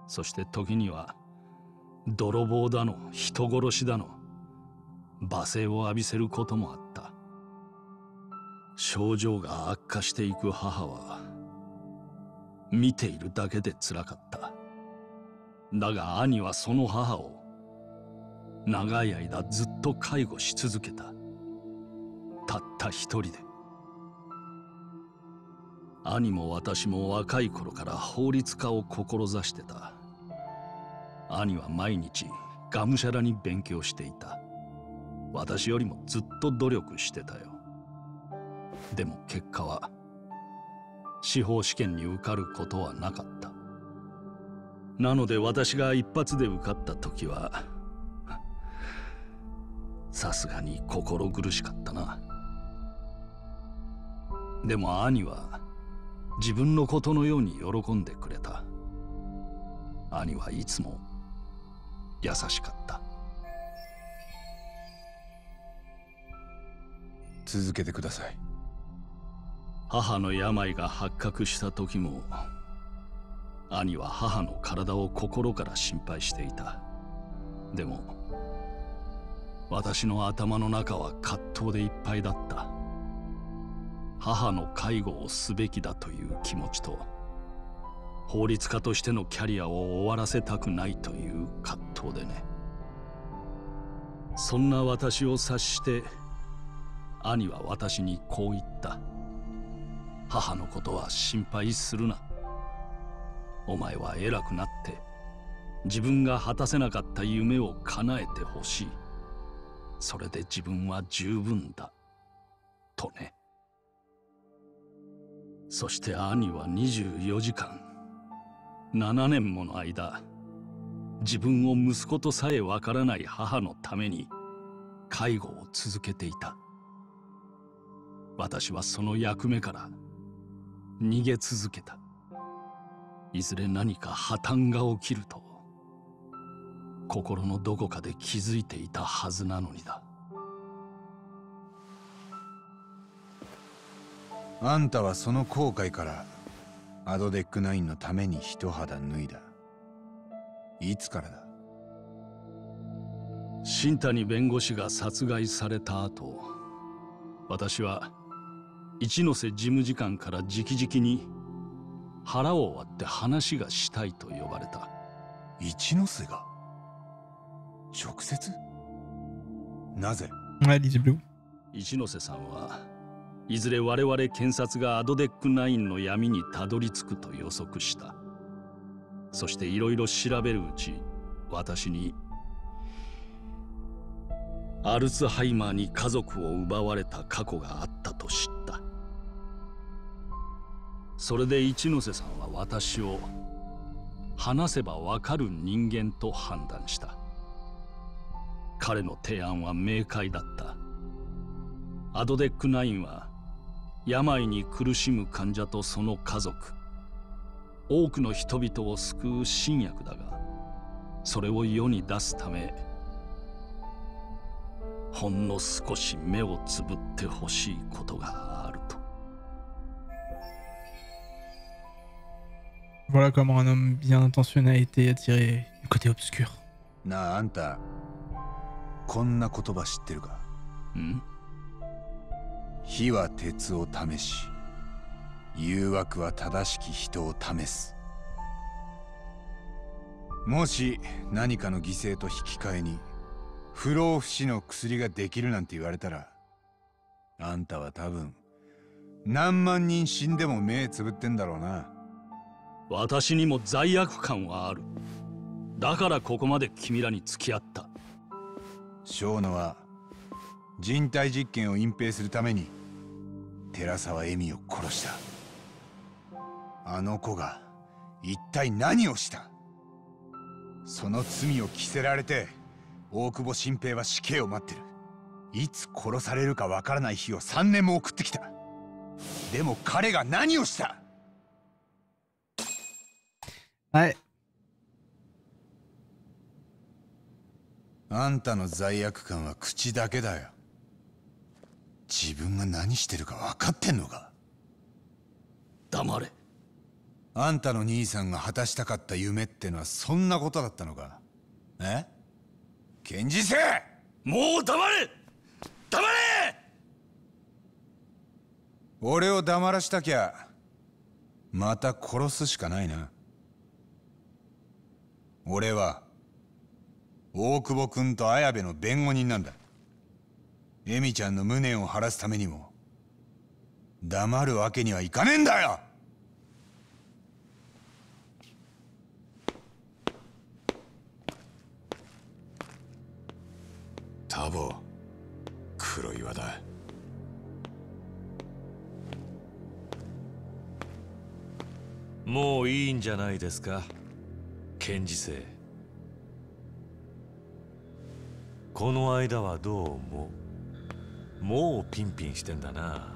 そして時には泥棒だの人殺しだの罵声を浴びせることもあった。症状が悪化していく母は見ているだけでつらかった。だが兄はその母を長い間ずっと介護し続けた。たった一人で。兄も私も若い頃から法律家を志してた。兄は毎日がむしゃらに勉強していた。私よりもずっと努力してたよ。でも結果は司法試験に受かることはなかった。なので私が一発で受かった時はさすがに心苦しかったな。でも兄は自分のことのように喜んでくれた。兄はいつも優しかった。続けてください。母の病が発覚した時も兄は母の体を心から心配していた。でも私の頭の中は葛藤でいっぱいだった。母の介護をすべきだという気持ちと、法律家としてのキャリアを終わらせたくないという葛藤でね。そんな私を察して兄は私にこう言った。母のことは心配するな。お前は偉くなって自分が果たせなかった夢を叶えてほしい。それで自分は十分だとね。そして兄は24時間7年もの間、自分を息子とさえわからない母のために介護を続けていた。私はその役目から逃げ続けた。いずれ何か破綻が起きると心のどこかで気づいていたはずなのにだ。あんたはその後悔からアドデックナインのために一肌脱いだ。いつからだ？新谷弁護士が殺害された後、私は一ノ瀬事務次官から直々に腹を割って話がしたいと呼ばれた。一ノ瀬が直接？なぜ？一ノ瀬さんはいずれ我々検察がアドデックナインの闇にたどり着くと予測した。そしていろいろ調べるうち、私にアルツハイマーに家族を奪われた過去があったと知った。それで一ノ瀬さんは私を話せばわかる人間と判断した。彼の提案は明快だった。アドデックナインは病に苦しむ患者とその家族、多くの人々を救う新薬だが、それを世に出すためほんの少し目をつぶってほしいことがあると。Voilà comment un homme bien intentionné a été attiré du côté obscur. なあ、あんたこんな言葉知ってるか？火は鉄を試し、誘惑は正しき人を試す。もし何かの犠牲と引き換えに不老不死の薬ができるなんて言われたら、あんたは多分何万人死んでも目つぶってんだろうな。私にも罪悪感はある。だからここまで君らに付き合った。生野は人体実験を隠蔽するために寺沢恵美を殺した。あの子が一体何をした？その罪を着せられて大久保新平は死刑を待ってる。いつ殺されるかわからない日を3年も送ってきた。でも彼が何をした？はい。あんたの罪悪感は口だけだよ。自分が何してるか分かってんのか？黙れ。あんたの兄さんが果たしたかった夢ってのはそんなことだったのか？え？検事正！もう黙れ！黙れ！俺を黙らしたきゃまた殺すしかないな。俺は大久保君と綾部の弁護人なんだ。恵美ちゃんの無念を晴らすためにも黙るわけにはいかねえんだよ。タボ、黒岩だ。もういいんじゃないですか、検事正。この間はどうももうピンピンしてんだな。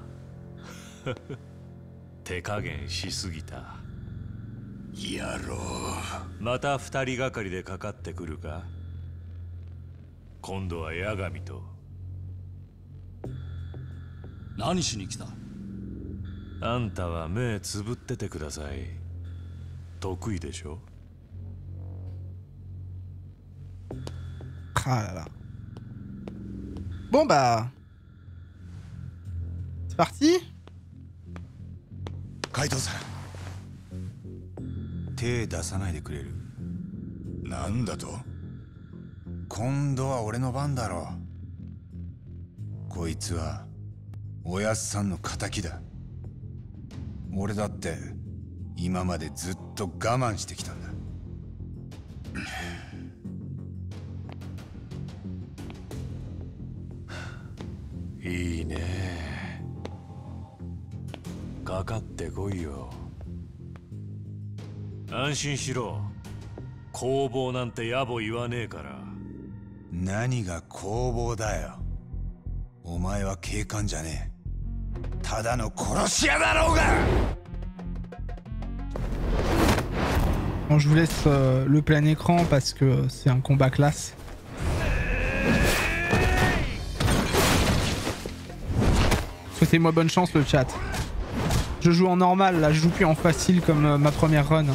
手加減しすぎた。やろう。また二人がかりでかかってくるか？今度は八神と。何しに来た？あんたは目つぶっててください。得意でしょ？ Ah là là. Bon bah... C'est parti? 海藤さん、手出さないでくれる？なんだと？今度は俺の番だろう。こいつはおやっさんの仇だ。俺だって今までずっと我慢してきたんだ。いいね。かかってこいよ。安心しろ。攻防なんて野暮言わねえから。何が攻防だよ。お前は警官じゃねえ。ただの殺し屋だろうが。Bon, je vous laisse le plein écran parce que c'est un combat classe. Souhaitez-moi bonne chance le chat. Je joue en normal, là je joue plus en facile comme ma première run. Hein.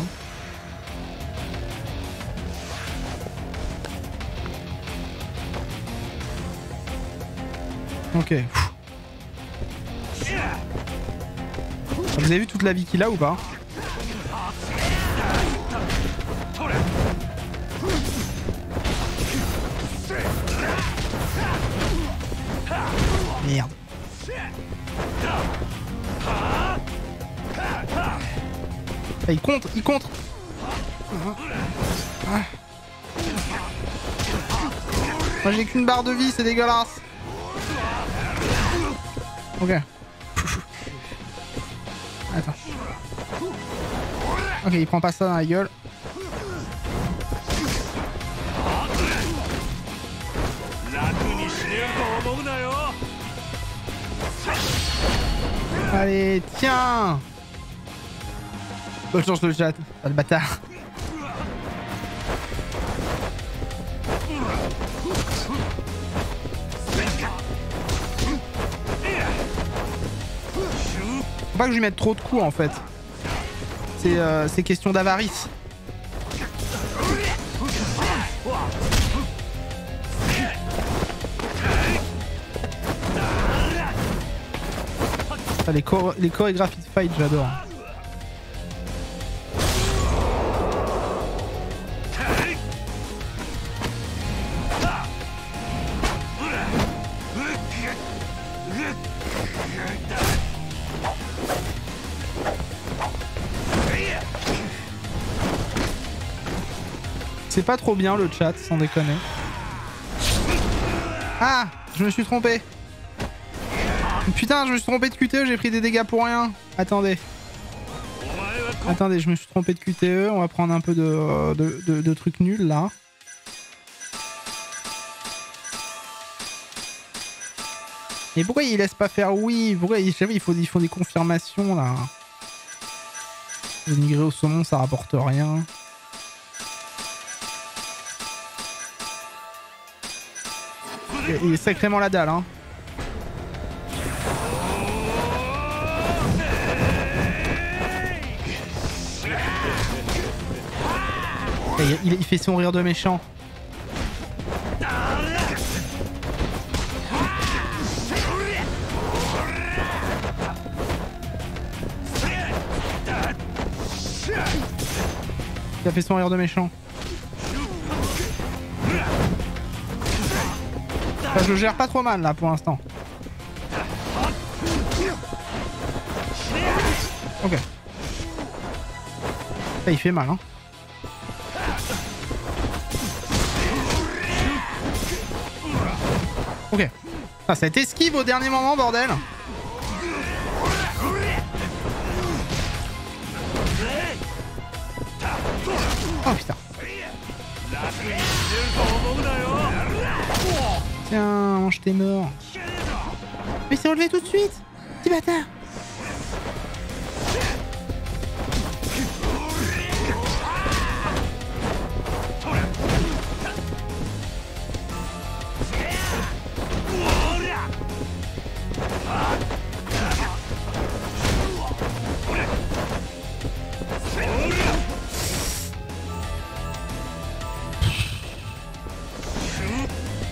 Ok. Vous avez vu toute la vie qu'il a ou pas? Merde. Ah, il contre, il contre. Ah. Moi j'ai qu'une barre de vie, c'est dégueulasse. Ok. Attends. Ok, il prend pas ça dans la gueule. Allez, tiens. Bonne chance le chat, pas le bâtard. Faut pas que je lui mette trop de coups en fait. C'est question d'avarice. Ah, les chorégraphies de fight, j'adore. C'est pas trop bien le chat, sans déconner. Ah, je me suis trompé. Putain, je me suis trompé de QTE, j'ai pris des dégâts pour rien. Attendez. Attendez, je me suis trompé de QTE, on va prendre un peu de trucs nuls là. Et pourquoi il laisse pas faire oui? Pourquoi il faut des confirmations là? Dénigrer au saumon, ça rapporte rien. Il est sacrément la dalle, hein. Il fait son rire de méchant. Il a fait son rire de méchant. Enfin, je gère pas trop mal là pour l'instant. Ok. Ça, il fait mal, hein. Ok. Ah, ça a été esquive au dernier moment, bordel. Oh putain. Tiens, je t'ai mort. Mais c'est relevé tout de suite. Petit bâtard.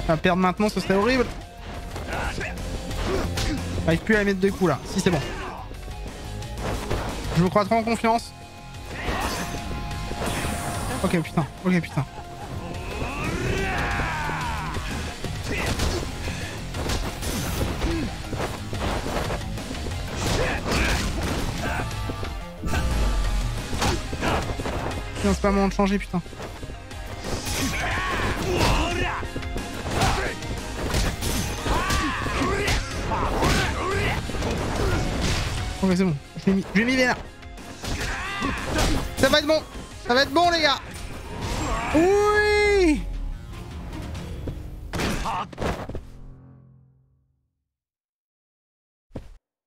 À perdre maintenant, ce serait horrible. J'arrive plus à mettre deux coups là. Si, c'est bon. Je me crois trop en confiance. Ok, putain. Ok, putain. Putain, c'est pas le moment de changer, putain. Ok, c'est bon. Je l'ai mis vénère. Ça va être bon. Ça va être bon, les gars. Oui.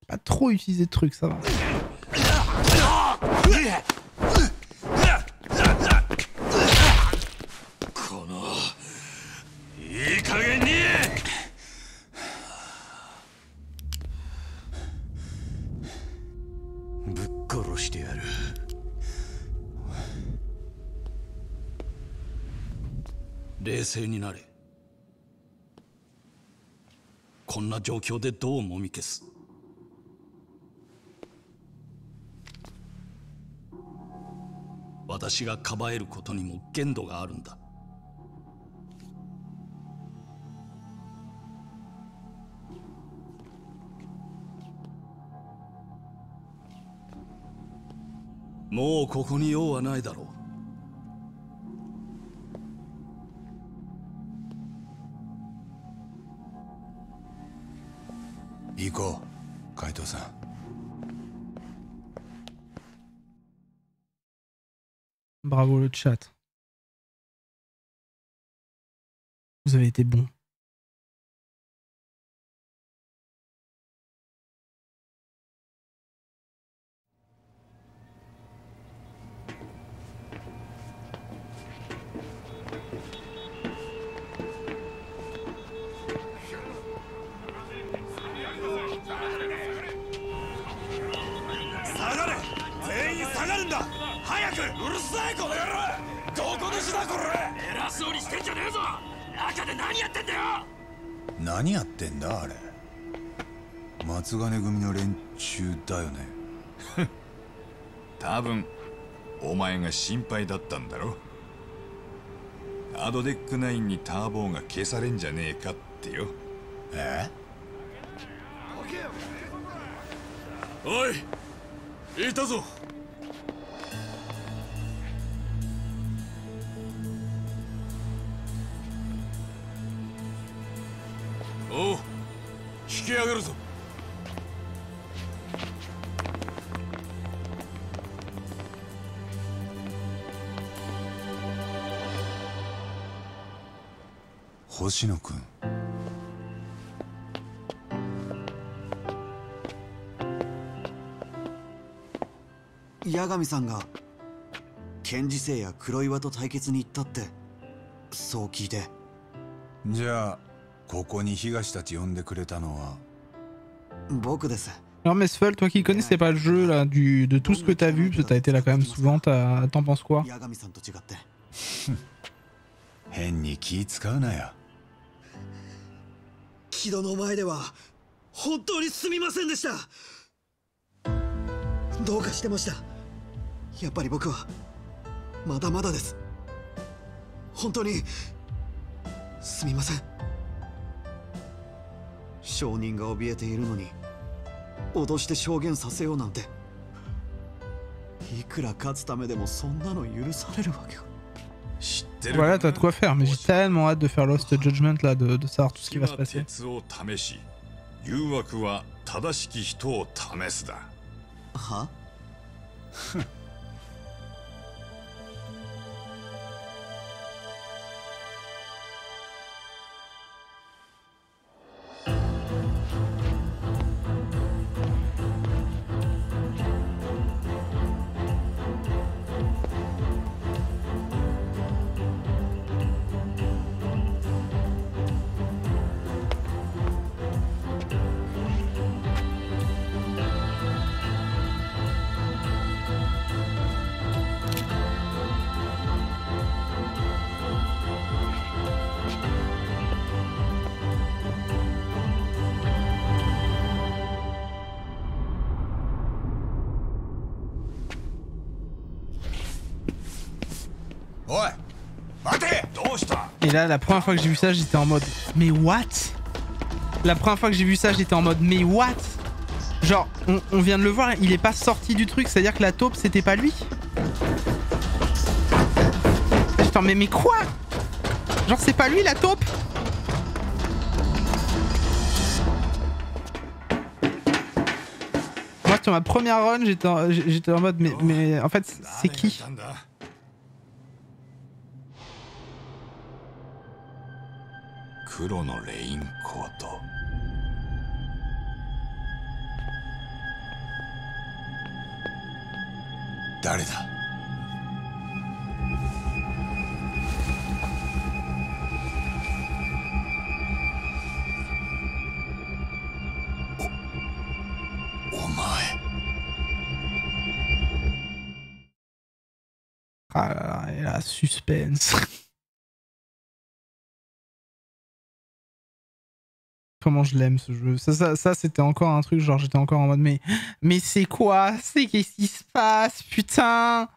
Pas trop utiliser de trucs, ça va. 冷静になれ。こんな状況でどうもみ消す。私がかばえることにも限度があるんだ。もうここに用はないだろう。行こう、海藤さん。Bravo le chat. Vous avez été bon. Gun 多分お前が心配だったんだろ。アドデック9にターボーが消されんじゃねえかってよ。え？おい、いたぞ。おう、引き上げるぞ。星野くん。八神さんが剣士星や黒岩と対決に行ったってそう聞いて。じゃあここに東たち呼んでくれたのは僕です。Alors Mesfel, toi qui connaissais pas le jeu là, de tout ce que t'as vu, parce que t'as été là quand même souvent, t'en penses quoi? 八神さんと違って。変に気使うなよ。木戸の前では本当にすみませんでした。どうかしてました。やっぱり僕はまだまだです。本当にすみません。証人が怯えているのに脅して証言させようなんて、いくら勝つためでもそんなの許されるわけが。Voilà, t'as de quoi faire, mais j'ai tellement hâte de faire Lost Judgment là, de savoir tout ce qui va se passer. 誘惑は正しき人を試すだ。は？Et là, la première fois que j'ai vu ça, j'étais en mode mais what? La première fois que j'ai vu ça, j'étais en mode mais what? Genre, on vient de le voir, il est pas sorti du truc, c'est-à-dire que la taupe, c'était pas lui? Attends, mais quoi? Genre, c'est pas lui la taupe? Moi, sur ma première run, j'étais en mode mais en fait, c'est qui? 黒のレインコート。誰だ？お前。Ah là là, et là, suspense. Comment je l'aime ce jeu. Ça c'était encore un truc, genre j'étais encore en mode mais c'est quoi? Qu'est-ce qui se passe? Putain!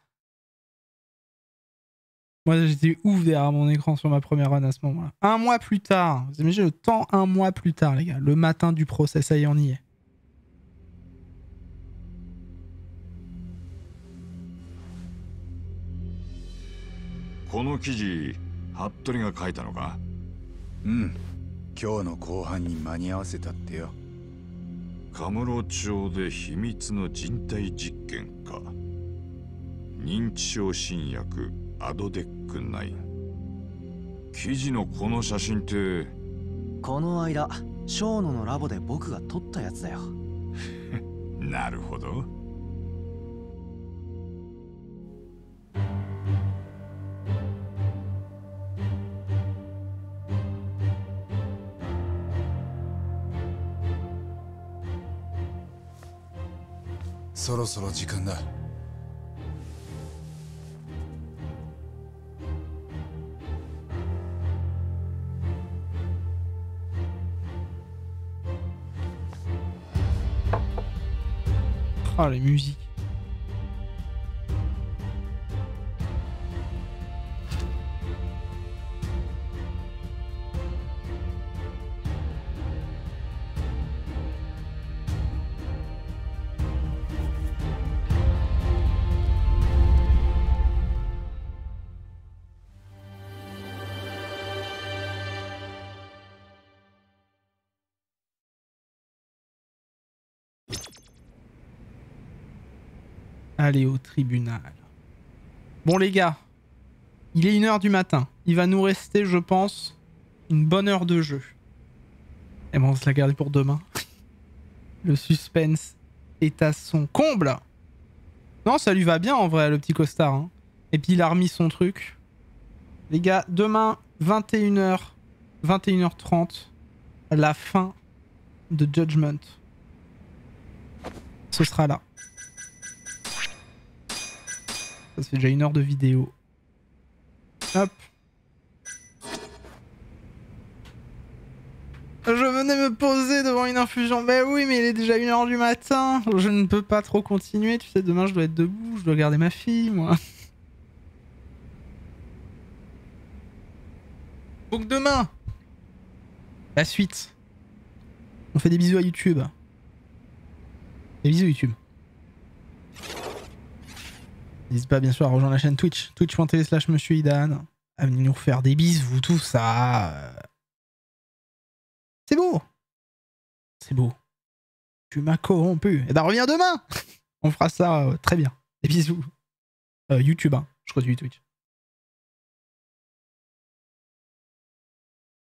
Moi j'étais ouf derrière mon écran sur ma première run à ce moment-là. Un mois plus tard, vous imaginez le temps, un mois plus tard les gars, le matin du procès, ça y est on y est. この記事、服部が書いたのか？うん。今日の後半に間に合わせたってよ。カムロ町で秘密の人体実験か。認知症新薬アドデック9。記事のこの写真って。この間、小野のラボで僕が撮ったやつだよ。なるほど。そろそろ時間だ。Ah les musiques. Aller au tribunal. Bon les gars, il est 1h du matin. Il va nous rester, je pense, une bonne heure de jeu. Et bon, on va se la garder pour demain. Le suspense est à son comble. Non, ça lui va bien en vrai, le petit costard. Hein. Et puis il a remis son truc. Les gars, demain, 21h, 21h30, la fin de Judgment. Ce sera là. Ça fait déjà 1 heure de vidéo. Hop. Je venais me poser devant une infusion. Mais oui, mais il est déjà 1h du matin. Je ne peux pas trop continuer. Tu sais, demain je dois être debout. Je dois garder ma fille, moi. Donc demain, la suite. On fait des bisous à YouTube. Des bisous YouTube. N'hésite pas bien sûr à rejoindre la chaîne Twitch, twitch.tv/MonsieurIdan, à venir nous faire des bisous, tout ça. C'est beau. C'est beau. Tu m'as corrompu. Et bah reviens demain. On fera ça très bien. Des bisous. YouTube, hein. Je continue Twitch.